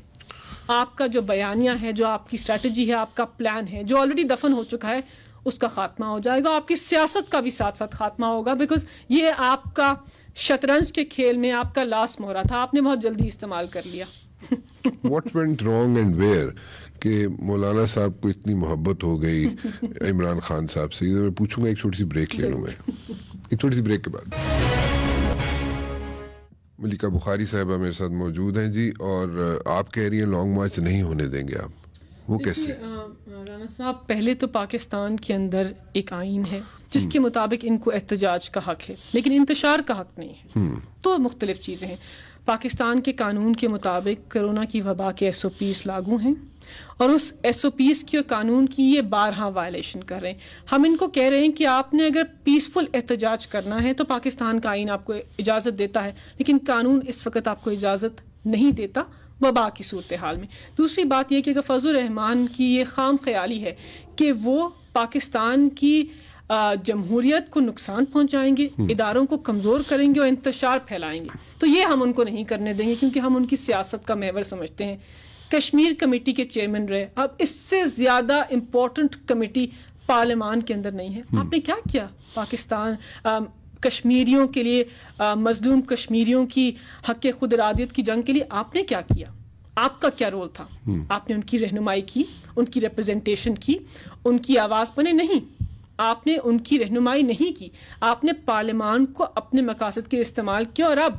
آپ کا جو بیانیہ ہے, جو آپ کی اسٹریٹجی ہے, آپ کا پلان ہے, جو آلریڈی دفن ہو چکا ہے, اس کا خاتمہ ہو جائے گا. آپ کی سیاست کا بھی ساتھ ساتھ خاتمہ ہوگا, بیکاز یہ آپ کا شطرنج کے کھیل میں آپ کا لاسٹ مہرہ تھا, آپ نے بہت جلدی استعمال کر لیا. What went wrong and where کہ مولانا صاحب کو اتنی محبت ہو گئی عمران خان صاحب سے؟ میں پوچھوں گا, ایک چھوٹی سی بریک لے لوں میں. ایک چھوٹی سی بریک کے بعد ملکہ بخاری صاحبہ میرے ساتھ موجود ہیں جی, اور آپ کہہ رہی ہیں لانگ مارچ نہیں ہونے دیں گے آپ. وہ کیسے؟ رانا صاحب، پہلے تو پاکستان کے اندر ایک آئین ہے جس کے مطابق ان کو احتجاج کا حق ہے، لیکن انتشار کا حق نہیں ہے. تو مختلف چیزیں ہیں. پاکستان کے قانون کے مطابق کرونا کی وبا کے SOPs لاگو ہیں، اور اس SOPs کی اور قانون کی یہ بارہا وائلیشن کر رہے ہیں. ہم ان کو کہہ رہے ہیں کہ آپ نے اگر پیسفل احتجاج کرنا ہے تو پاکستان کا آئین آپ کو اجازت دیتا ہے، لیکن قانون اس وقت آپ کو اجازت نہیں دیتا وبا کی صورتحال میں. دوسری بات یہ کہ اگر فضل الرحمان کی یہ خام خیالی ہے کہ وہ پاکستان کی جمہوریت کو نقصان پہنچائیں گے، اداروں کو کمزور کریں گے اور انتشار پھیلائیں گے، تو یہ ہم ان کو نہیں کرنے دیں گے، کیونکہ ہم ان کی سیاست کا محور سمجھتے ہیں. کشمیر کمیٹی کے چیئرمین رہے، اب اس سے زیادہ امپورٹنٹ کمیٹی پارلیمان کے اندر نہیں ہے. آپ نے کیا کیا پاکستان کشمیریوں کے لیے، مظلوم کشمیریوں کی حق خود ارادیت کی جنگ کے لیے آپ نے کیا کیا؟ آپ کا کیا رول تھا؟ آپ نے ان کی رہنمائی کی، ان کی ریپرزنٹیشن کی، ان کی آواز بنے؟ نہیں، آپ نے ان کی رہنمائی نہیں کی. آپ نے پارلیمان کو اپنے مقاصد کے استعمال کیا. اور اب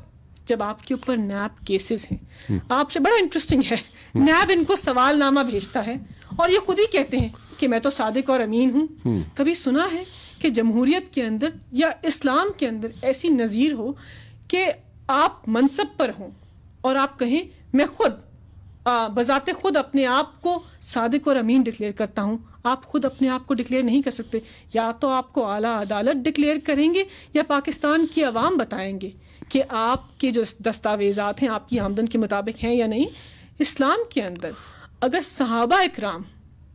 جب آپ کے اوپر نیب کیسز ہیں، آپ سے بڑا انٹرسٹنگ ہے، نیب ان کو سوال نامہ بھیجتا ہے اور یہ خود ہی کہتے ہیں کہ میں تو صادق اور امین ہوں. کبھی سنا ہے کہ جمہوریت کے اندر یا اسلام کے اندر ایسی نظیر ہو کہ آپ منصب پر ہوں اور آپ کہیں میں خود بذات خود اپنے آپ کو صادق اور امین ڈکلیئر کرتا ہوں؟ آپ خود اپنے آپ کو ڈکلیئر نہیں کر سکتے. یا تو آپ کو اعلیٰ عدالت ڈکلیئر کریں گے یا پاکستان کی عوام بتائیں گے کہ آپ کے جو دستاویزات ہیں آپ کی آمدن کے مطابق ہیں یا نہیں. اسلام کے اندر اگر صحابہ اکرام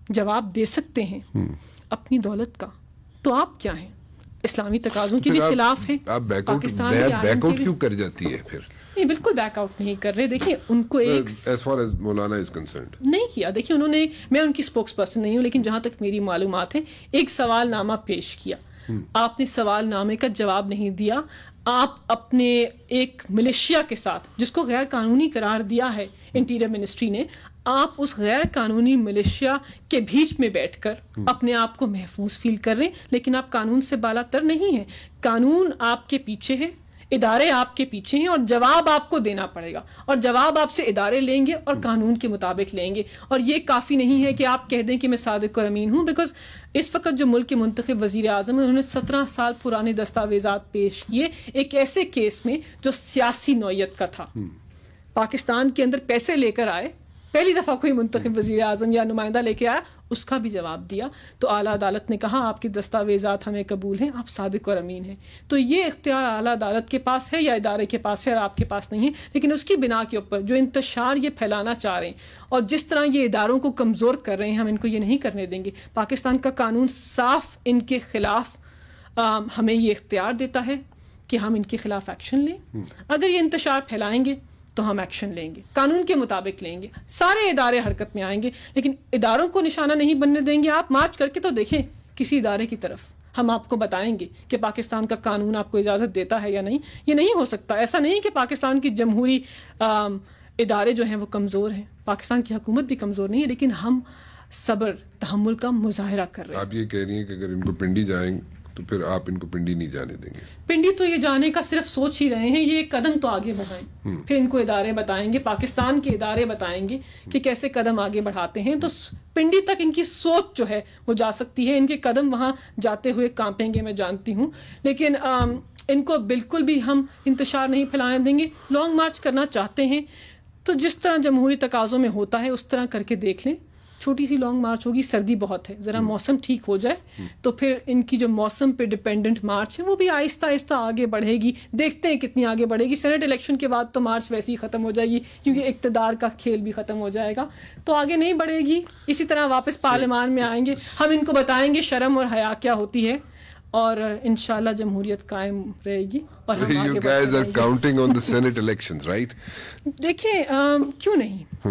جواب دے سکتے ہیں اپنی دولت کا، تو آپ کیا ہیں؟ اسلامی تقاضوں کے بھی خلاف ہیں. آپ بیک آؤٹ کیوں کر جاتی ہے پھر؟ نہیں، بالکل بیک آؤٹ نہیں کر رہے. دیکھیں ان کو ایک as far as Maulana is concerned نہیں کیا. دیکھیں انہوں نے، میں ان کی اسپوکس پرسن نہیں ہوں، لیکن جہاں تک میری معلومات ہیں ایک سوال نامہ پیش کیا. آپ نے سوال نامے کا جواب نہیں دیا. آپ اپنے ایک ملیشیا کے ساتھ جس کو غیر قانونی قرار دیا ہے انٹیریئر منسٹری نے، آپ اس غیر قانونی ملیشیا کے بیچ میں بیٹھ کر اپنے آپ کو محفوظ فیل کر رہے ہیں، لیکن آپ قانون سے بالا تر نہیں ہیں. قانون آپ کے پیچھے ہے، ادارے آپ کے پیچھے ہیں، اور جواب آپ کو دینا پڑے گا. اور جواب آپ سے ادارے لیں گے اور قانون کے مطابق لیں گے. اور یہ کافی نہیں ہے کہ آپ کہہ دیں کہ میں صادق اور امین ہوں، بیکاز اس وقت جو ملک کے منتخب وزیر اعظم ہیں انہوں نے 17 سال پرانے دستاویزات پیش کیے ایک ایسے کیس میں جو سیاسی نوعیت کا تھا. پاکستان کے اندر پیسے لے کر آئے، پہلی دفعہ کوئی منتخب وزیر اعظم یا نمائندہ لے کے آیا، اس کا بھی جواب دیا. تو اعلیٰ عدالت نے کہا آپ کے دستاویزات ہمیں قبول ہیں، آپ صادق اور امین ہیں. تو یہ اختیار اعلیٰ عدالت کے پاس ہے یا ادارے کے پاس ہے اور آپ کے پاس نہیں ہے. لیکن اس کی بنا کے اوپر جو انتشار یہ پھیلانا چاہ رہے ہیں اور جس طرح یہ اداروں کو کمزور کر رہے ہیں، ہم ان کو یہ نہیں کرنے دیں گے. پاکستان کا قانون صاف ان کے خلاف ہمیں یہ اختیار دیتا ہے کہ ہم ان کے خلاف ایکشن لیں. اگر یہ انتشار پھیلائیں گے تو ہم ایکشن لیں گے، قانون کے مطابق لیں گے. سارے ادارے حرکت میں آئیں گے، لیکن اداروں کو نشانہ نہیں بننے دیں گے. آپ مارچ کر کے تو دیکھیں کسی ادارے کی طرف، ہم آپ کو بتائیں گے کہ پاکستان کا قانون آپ کو اجازت دیتا ہے یا نہیں. یہ نہیں ہو سکتا. ایسا نہیں کہ پاکستان کی جمہوری ادارے جو ہیں وہ کمزور ہیں، پاکستان کی حکومت بھی کمزور نہیں ہے، لیکن ہم صبر تحمل کا مظاہرہ کر رہے ہیں. آپ یہ کہہ رہی ہیں کہ اگر ان کو پنڈی جائیں تو پھر آپ ان کو پنڈی نہیں جانے دیں گے؟ پنڈی تو یہ جانے کا صرف سوچ ہی رہے ہیں. یہ ایک قدم تو آگے بڑھائیں، پھر ان کو ادارے بتائیں گے، پاکستان کے ادارے بتائیں گے کہ کیسے قدم آگے بڑھاتے ہیں. تو پنڈی تک ان کی سوچ جو ہے وہ جا سکتی ہے. ان کے قدم وہاں جاتے ہوئے کانپیں گے، میں جانتی ہوں. لیکن ان کو بالکل بھی ہم انتشار نہیں پھیلانے دیں گے. لانگ مارچ کرنا چاہتے ہیں تو جس طرح جمہوری تقاضوں میں ہوتا ہے اس طرح کر کے دیکھ لیں. چھوٹی سی لانگ مارچ ہوگی، سردی بہت ہے، ذرا موسم ٹھیک ہو جائے تو پھر ان کی جو موسم پہ ڈیپینڈنٹ مارچ ہے وہ بھی آہستہ آہستہ آگے بڑھے گی. دیکھتے ہیں کتنی آگے بڑھے گی. سینٹ الیکشن کے بعد تو مارچ ویسے ہی ختم ہو جائے گی کیونکہ اقتدار کا کھیل بھی ختم ہو جائے گا، تو آگے نہیں بڑھے گی. اسی طرح واپس پارلیمان میں آئیں گے، ہم ان کو بتائیں گے شرم اور حیا کیا ہوتی ہے، اور انشاءاللہ جمہوریت قائم رہے گی. اور So you guys are counting on the Senate elections, right? دیکھیں کیوں نہیں،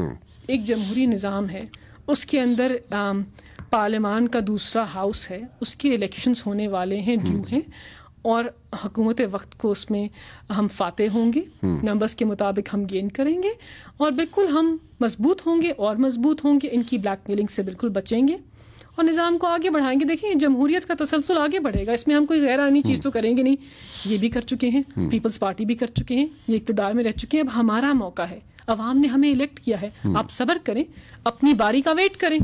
ایک جمہوری نظام ہے، اس کے اندر پارلیمان کا دوسرا ہاؤس ہے، اس کے الیکشنز ہونے والے ہیں، ڈیو ہیں، اور حکومت وقت کو اس میں ہم فاتح ہوں گے، نمبرز کے مطابق ہم گین کریں گے اور بالکل ہم مضبوط ہوں گے اور مضبوط ہوں گے. ان کی بلیک میلنگ سے بالکل بچیں گے اور نظام کو آگے بڑھائیں گے. دیکھیں جمہوریت کا تسلسل آگے بڑھے گا، اس میں ہم کوئی غیر آئینی چیز تو کریں گے نہیں. یہ بھی کر چکے ہیں، پیپلز پارٹی بھی کر چکے ہیں، یہ اقتدار میں رہ چکے ہیں. اب ہمارا موقع ہے، عوام نے ہمیں الیکٹ کیا ہے, آپ صبر کریں, اپنی باری کا ویٹ کریں,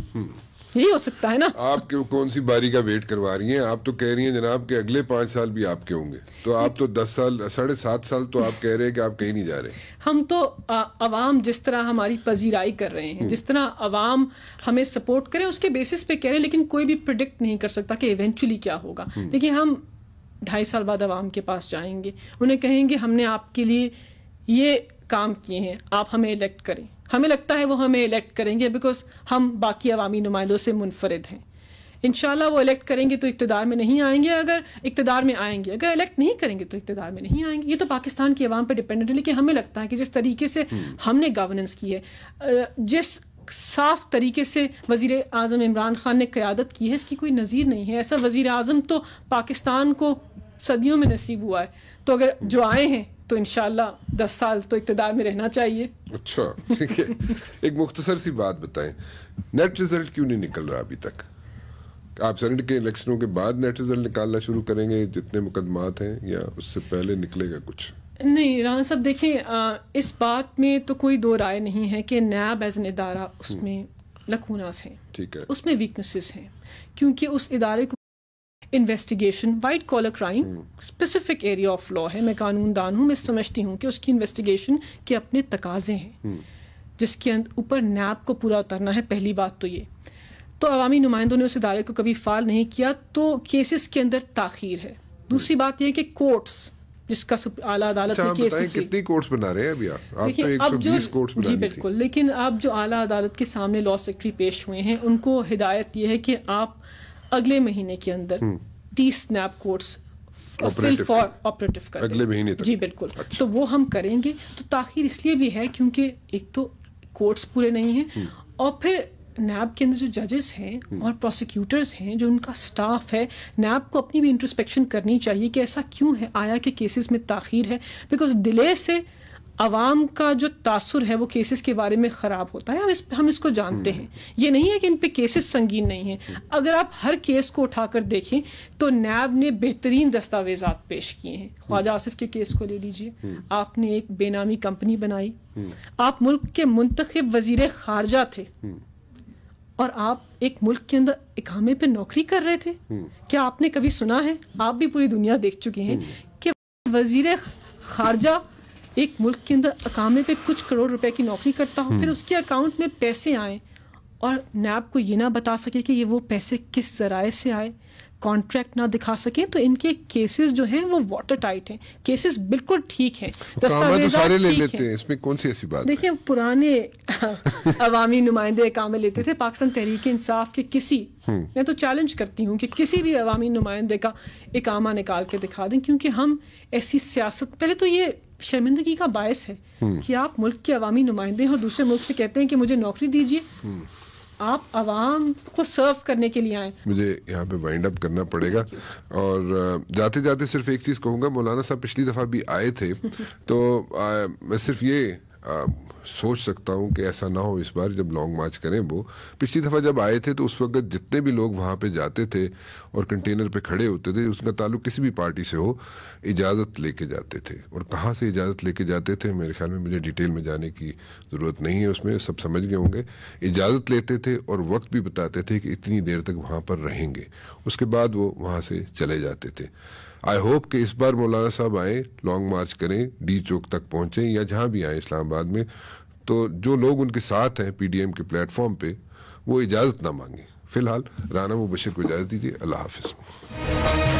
یہی ہو سکتا ہے نا. آپ کون سی باری کا ویٹ کروا رہی ہیں؟ آپ تو کہہ رہی ہیں جناب کہ اگلے 5 سال بھی آپ کے ہوں گے, تو آپ تو 10 سال 7.5 سال تو آپ کہہ رہے ہیں کہ آپ کہیں نہیں جا رہے. ہم تو عوام جس طرح ہماری پذیرائی کر رہے ہیں, جس طرح عوام ہمیں سپورٹ کرے اس کے بیسس پہ کہہ رہے ہیں, لیکن کوئی بھی پریڈکٹ نہیں کر سکتا کہ ایونچولی کیا ہوگا. دیکھیے ہم 2.5 سال بعد عوام کے پاس جائیں گے, انہیں کہیں گے ہم نے آپ کے لیے یہ کام کیے ہیں, آپ ہمیں الیکٹ کریں. ہمیں لگتا ہے وہ ہمیں الیکٹ کریں گے بیکاز ہم باقی عوامی نمائندوں سے منفرد ہیں. انشاءاللہ وہ الیکٹ کریں گے تو اقتدار میں نہیں آئیں گے, اگر اقتدار میں آئیں گے, اگر الیکٹ نہیں کریں گے تو اقتدار میں نہیں آئیں گے. یہ تو پاکستان کی عوام پہ ڈپینڈنٹ ہے. لیکن ہمیں لگتا ہے کہ جس طریقے سے ہم نے گورننس کی ہے, جس صاف طریقے سے وزیر اعظم عمران خان نے قیادت کی ہے, اس کی کوئی نظیر نہیں ہے. ایسا وزیر اعظم تو پاکستان کو صدیوں میں نصیب ہوا ہے. تو اگر جو آئے ہیں تو انشاءاللہ 10 سال تو اقتدار میں رہنا چاہیے. اچھا ٹھیک ہے, ایک مختصر سی بات بتائیں, نیٹ ریزلٹ کیوں نہیں نکل رہا ابھی تک؟ آپ سینٹ کے الیکشنوں کے بعد نیٹ ریزلٹ نکالنا شروع کریں گے جتنے مقدمات ہیں, یا اس سے پہلے نکلے گا کچھ؟ نہیں رانا صاحب, دیکھیں اس بات میں تو کوئی دو رائے نہیں ہے کہ نیب ایز این ادارہ اس میں لکوناس ہیں, ٹھیک ہے, اس میں ویکنسز ہیں, کیونکہ اس ادارے کو investigation white collar crime specific area of law ہے. میں قانون دان ہوں, میں سمجھتی ہوں کہ اس کی انویسٹیگیشن کے اپنے تقاضے ہیں جس کے اوپر نیب کو پورا اترنا ہے. پہلی بات تو یہ, تو عوامی نمائندوں نے اس ادارے کو کبھی فعال نہیں کیا, تو کیسز کے اندر تاخیر ہے. دوسری بات یہ کہ کورٹس جس کا اعلیٰ عدالت میں کیس کتنی کورٹس بنا رہے ہیں ابھی آپ تو 120 کورٹس بنا رہے ہیں. جی بالکل, لیکن اب جو اعلیٰ عدالت کے سامنے لا سیکرٹری پیش ہوئے ہیں, ان کو ہدایت یہ ہے کہ آپ اگلے مہینے کے اندر 30 نیب کورٹس آپریٹو کر اگلے مہینے تک. جی بالکل, تو وہ ہم کریں گے. تو تاخیر اس لیے بھی ہے کیونکہ ایک تو کورٹس پورے نہیں ہیں, اور پھر نیب کے اندر جو ججز ہیں اور پروسیکیوٹرز ہیں, جو ان کا سٹاف ہے, نیب کو اپنی بھی انٹروسپیکشن کرنی چاہیے کہ ایسا کیوں ہے, آیا کہ کیسز میں تاخیر ہے. بیکاز ڈیلے سے عوام کا جو تاثر ہے وہ کیسز کے بارے میں خراب ہوتا ہے. ہم اس کو جانتے ہیں. یہ نہیں ہے کہ ان پہ کیسز سنگین نہیں ہیں. اگر آپ ہر کیس کو اٹھا کر دیکھیں تو نیب نے بہترین دستاویزات پیش کیے ہیں. خواجہ آصف کے کیس کو لے لیجیے, آپ نے ایک بے نامی کمپنی بنائی, آپ ملک کے منتخب وزیر خارجہ تھے, اور آپ ایک ملک کے اندر اقامے پہ نوکری کر رہے تھے. کیا آپ نے کبھی سنا ہے, آپ بھی پوری دنیا دیکھ چکے ہیں, کہ وزیر خارجہ ایک ملک کے اندر اقامے پہ کچھ کروڑ روپے کی نوکری کرتا ہو, پھر اس کے اکاؤنٹ میں پیسے آئیں اور نیب کو یہ نہ بتا سکے کہ یہ وہ پیسے کس ذرائع سے آئے, کانٹریکٹ نہ دکھا سکیں, تو ان کے کیسز جو ہیں وہ واٹر ٹائٹ ہیں. کیسز بالکل ٹھیک ہیں, دستاویزات لے لیتے ہیں, اس میں کون سی ایسی بات؟ دیکھیں پرانے عوامی نمائندے اقامے لیتے تھے. پاکستان تحریک انصاف کے کسی, میں تو چیلنج کرتی ہوں کہ کسی بھی عوامی نمائندے کا اقامہ نکال کے دکھا دیں, کیونکہ ہم ایسی سیاست, پہلے تو یہ شرمندگی کا باعث ہے کہ آپ ملک کے عوامی نمائندے ہیں اور دوسرے ملک سے کہتے ہیں کہ مجھے نوکری دیجیے. آپ عوام کو سرو کرنے کے لیے آئیں. مجھے یہاں پہ وائنڈ اپ کرنا پڑے گا, اور جاتے جاتے صرف ایک چیز کہوں گا. مولانا صاحب پچھلی دفعہ بھی آئے تھے, تو میں صرف یہ سوچ سکتا ہوں کہ ایسا نہ ہو اس بار جب لانگ مارچ کریں. وہ پچھلی دفعہ جب آئے تھے تو اس وقت جتنے بھی لوگ وہاں پہ جاتے تھے اور کنٹینر پہ کھڑے ہوتے تھے, اس کا تعلق کسی بھی پارٹی سے ہو, اجازت لے کے جاتے تھے. اور کہاں سے اجازت لے کے جاتے تھے میرے خیال میں مجھے ڈیٹیل میں جانے کی ضرورت نہیں ہے, اس میں سب سمجھ گئے ہوں گے. اجازت لیتے تھے اور وقت بھی بتاتے تھے کہ اتنی دیر تک وہاں پر رہیں گے, اس کے بعد وہ وہاں سے چلے جاتے تھے. آئی ہوپ کہ اس بار مولانا صاحب آئیں, لانگ مارچ کریں, ڈی چوک تک پہنچیں یا جہاں بھی آئیں اسلام آباد میں, تو جو لوگ ان کے ساتھ ہیں پی ڈی ایم کے پلیٹ فارم پہ وہ اجازت نہ مانگیں. فی الحال رانا مبشر کو اجازت دیجیے. اللہ حافظ.